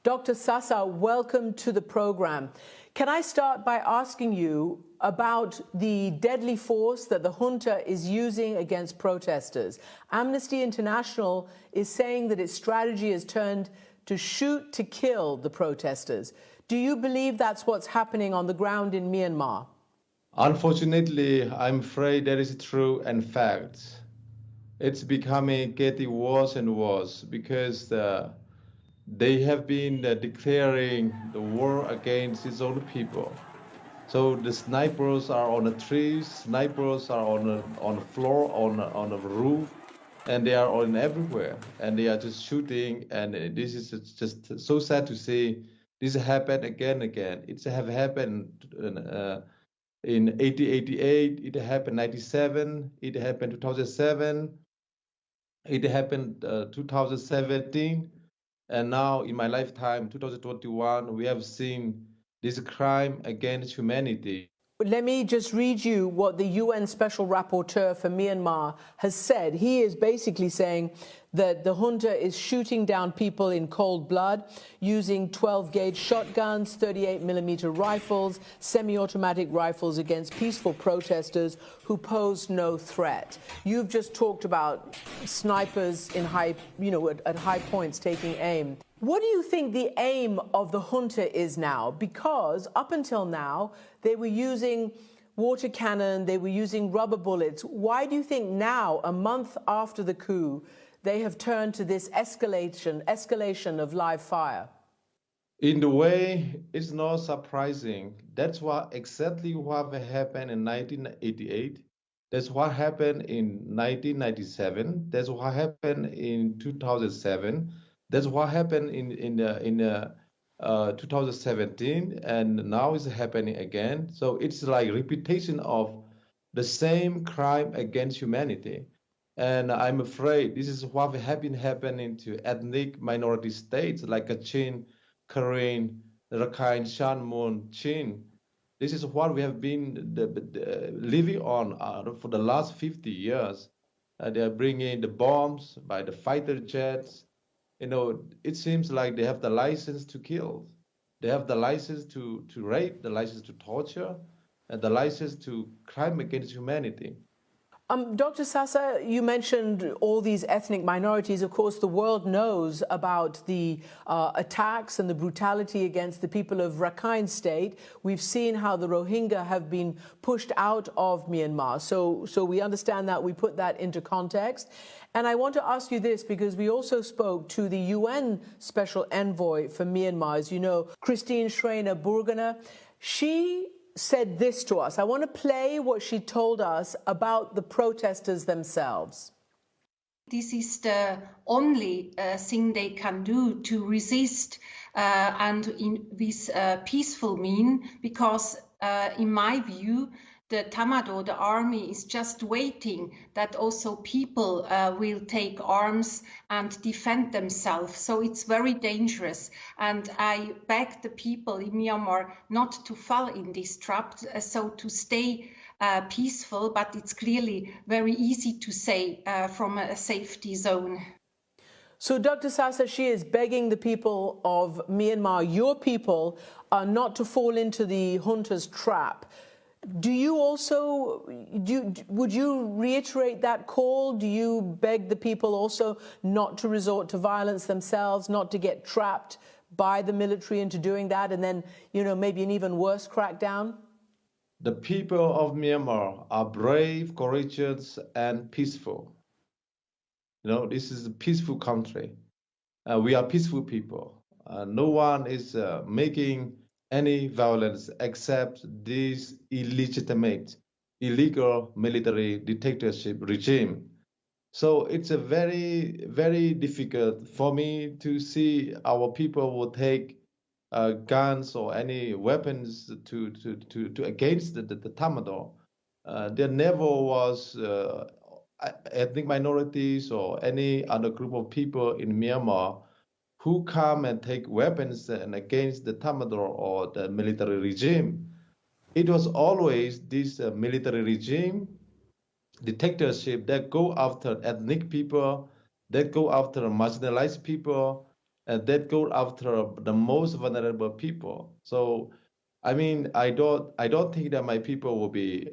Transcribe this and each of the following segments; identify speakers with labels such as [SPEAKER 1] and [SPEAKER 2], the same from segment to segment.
[SPEAKER 1] Dr. Sasa, welcome to the program. Can I start by asking you about the deadly force that the junta is using against protesters? Amnesty International is saying that its strategy has turned to shoot to kill the protesters. Do you believe that's what's happening on the ground in Myanmar?
[SPEAKER 2] Unfortunately, I'm afraid that is true and fact. It's getting worse and worse because they have been declaring the war against its own people. So the snipers are on the trees, snipers are on the floor, on the roof, and they are on everywhere, and they are just shooting. And this is just so sad to see. This happened again and again. It have happened in 1888. It happened 97. It happened 2007. It happened 2017. And now in my lifetime, 2021, we have seen this crime against humanity.
[SPEAKER 1] Let me just read you what the UN Special Rapporteur for Myanmar has said. He is basically saying that the junta is shooting down people in cold blood using 12-gauge shotguns, 38mm rifles, semi-automatic rifles against peaceful protesters who pose no threat. You've just talked about snipers in at high points taking aim. What do you think the aim of the junta is now? Because up until now, they were using water cannon, they were using rubber bullets. Why do you think now, a month after the coup, they have turned to this escalation of live fire?
[SPEAKER 2] In the way, it's not surprising. That's exactly what happened in 1988. That's what happened in 1997. That's what happened in 2007. That's what happened in 2017, and now it's happening again. So it's like repetition of the same crime against humanity. And I'm afraid this is what has been happening to ethnic minority states like Kachin, Karen, Rakhine, Shanmun, Chin. This is what we have been living on for the last 50 years. They are bringing the bombs by the fighter jets. It seems like they have the license to kill. They have the license to rape, the license to torture, and the license to crime against humanity.
[SPEAKER 1] Dr. Sasa, you mentioned all these ethnic minorities. Of course, the world knows about the attacks and the brutality against the people of Rakhine State. We've seen how the Rohingya have been pushed out of Myanmar. So we understand that. We put that into context. And I want to ask you this, because we also spoke to the UN Special Envoy for Myanmar, as you know, Christiane Amanpour. She said this to us. I want to play what she told us about the protesters themselves.
[SPEAKER 3] This is the only thing they can do to resist and in this peaceful mean, because in my view, the Tamado, the army, is just waiting that also people will take arms and defend themselves. So it's very dangerous. And I beg the people in Myanmar not to fall in this trap, so to stay peaceful, but it's clearly very easy to say from a safety zone.
[SPEAKER 1] So Dr. Sasa, she is begging the people of Myanmar, your people, not to fall into the junta's trap. Do you also, would you reiterate that call? Do you beg the people also not to resort to violence themselves, not to get trapped by the military into doing that, and then, maybe an even worse crackdown?
[SPEAKER 2] The people of Myanmar are brave, courageous, and peaceful. This is a peaceful country. We are peaceful people. No one is making any violence except this illegitimate, illegal military dictatorship regime. So it's a very, very difficult for me to see our people will take guns or any weapons to against the Tamado. There never was ethnic minorities or any other group of people in Myanmar who come and take weapons and against the Tamador or the military regime. It was always this military regime, dictatorship that go after ethnic people, that go after marginalized people, and that go after the most vulnerable people. So, I mean, I don't think that my people will be,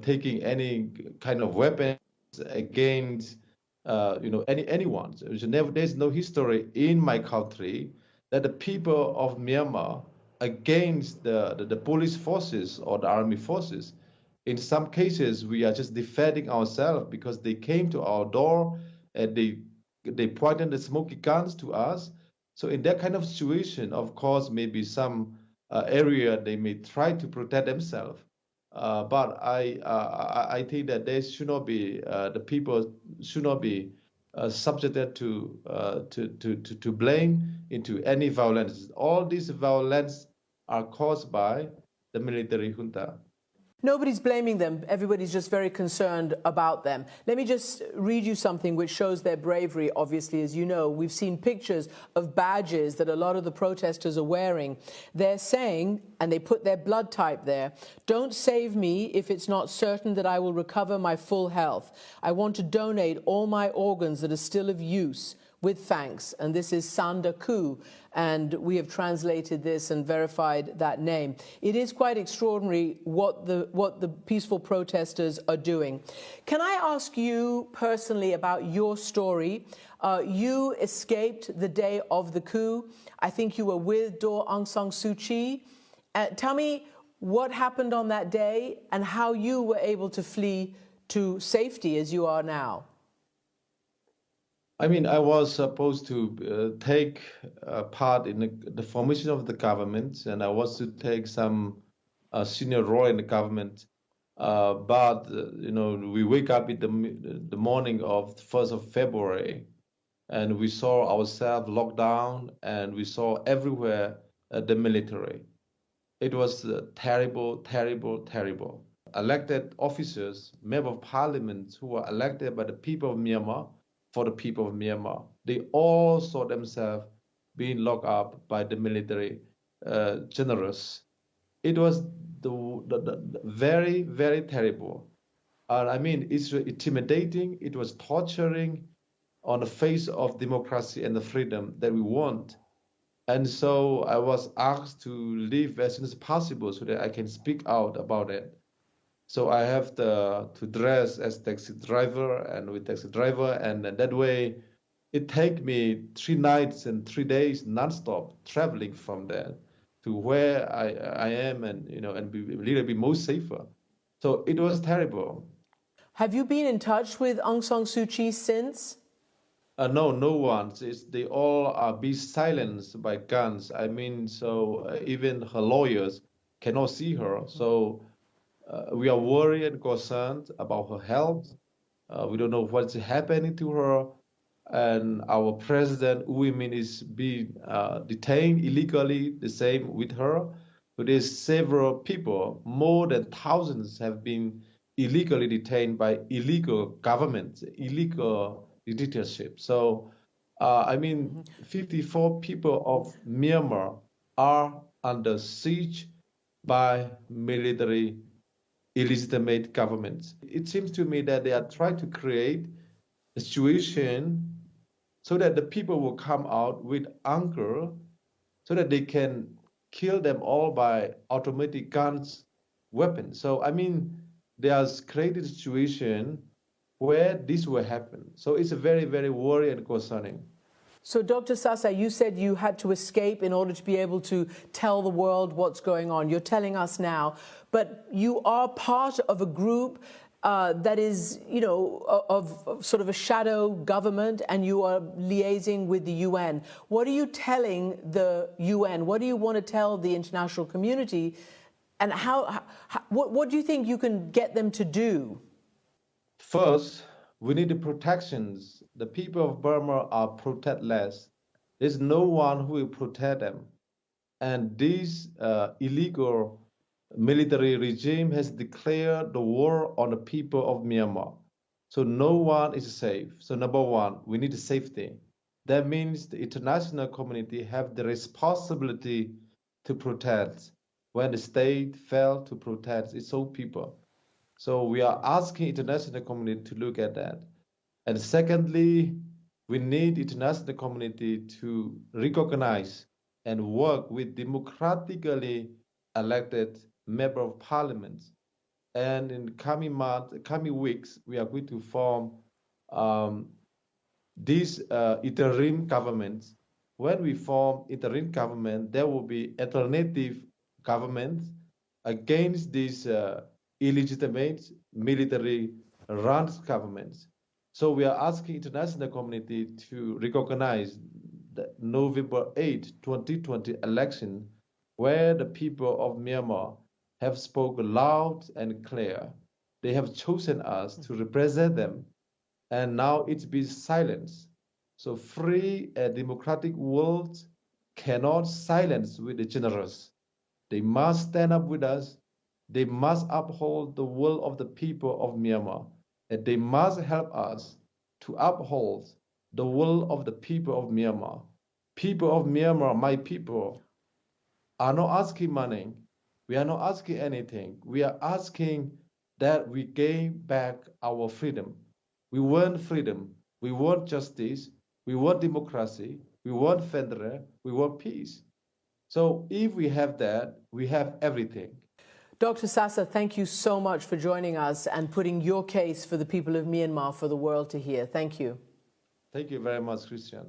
[SPEAKER 2] taking any kind of weapons against, anyone. There's no history in my country that the people of Myanmar against the police forces or the army forces. In some cases, we are just defending ourselves because they came to our door and they pointed the smoky guns to us. So in that kind of situation, of course, maybe some area they may try to protect themselves. But I think that they should not be the people should not be subjected to blame into any violence. All these violence are caused by the military junta.
[SPEAKER 1] Nobody's blaming them. Everybody's just very concerned about them. Let me just read you something which shows their bravery, obviously, as you know. We've seen pictures of badges that a lot of the protesters are wearing. They're saying, and they put their blood type there, "Don't save me if it's not certain that I will recover my full health. I want to donate all my organs that are still of use. With thanks." And this is Sanda Ku, and we have translated this and verified that name. It is quite extraordinary what the peaceful protesters are doing. Can I ask you personally about your story? You escaped the day of the coup. I think you were with Daw Aung San Suu Kyi. Tell me what happened on that day and how you were able to flee to safety as you are now.
[SPEAKER 2] I mean, I was supposed to take part in the formation of the government, and I was to take some senior role in the government. But we wake up in the morning of the 1st of February, and we saw ourselves locked down, and we saw everywhere the military. It was terrible, terrible, terrible. Elected officers, members of parliament who were elected by the people of Myanmar, for the people of Myanmar, they all saw themselves being locked up by the military generals. It was the very, very terrible. I mean, it's intimidating. It was torturing on the face of democracy and the freedom that we want. And so I was asked to leave as soon as possible so that I can speak out about it. So I have to dress as taxi driver and with taxi driver, and that way it take me 3 nights and 3 days nonstop traveling from there to where I am, and and be a little bit more safer. So it was terrible.
[SPEAKER 1] Have you been in touch with Aung San Suu Kyi since?
[SPEAKER 2] No, no one. They all are be silenced by guns. I mean, so even her lawyers cannot see her. So we are worried and concerned about her health. We don't know what's happening to her. And our president, Wu Min, is being detained illegally, the same with her. So there's several people, more than thousands, have been illegally detained by illegal government, illegal dictatorship. So, I mean, 54 people of Myanmar are under siege by military illegitimate governments. It seems to me that they are trying to create a situation so that the people will come out with anger so that they can kill them all by automatic guns, weapons. So, I mean, they have created a situation where this will happen. So it's a very, very worrying and concerning.
[SPEAKER 1] So, Dr. Sasa, you said you had to escape in order to be able to tell the world what's going on. You're telling us now, but you are part of a group that is, of sort of a shadow government, and you are liaising with the UN. What are you telling the UN? What do you want to tell the international community? And what do you think you can get them to do?
[SPEAKER 2] First, we need the protections. The people of Burma are protectless. There's no one who will protect them. And this illegal military regime has declared the war on the people of Myanmar. So no one is safe. So number one, we need safety. That means the international community have the responsibility to protect when the state failed to protect its own people. So we are asking international community to look at that. And secondly, We need international community to recognize and work with democratically elected member of parliament. And in coming weeks, we are going to form this interim government. When we form interim government, there will be alternative government against this illegitimate military-run governments. So we are asking international community to recognize the November 8, 2020 election, where the people of Myanmar have spoken loud and clear. They have chosen us to represent them, and now it's been silenced. So free and democratic world cannot silence with the generous. They must stand up with us. They must uphold the will of the people of Myanmar, and they must help us to uphold the will of the people of Myanmar. People of Myanmar, my people, are not asking money. We are not asking anything. We are asking that we gain back our freedom. We want freedom. We want justice. We want democracy. We want federal. We want peace. So if we have that, we have everything.
[SPEAKER 1] Dr. Sasa, thank you so much for joining us and putting your case for the people of Myanmar for the world to hear. Thank you.
[SPEAKER 2] Thank you very much, Christian.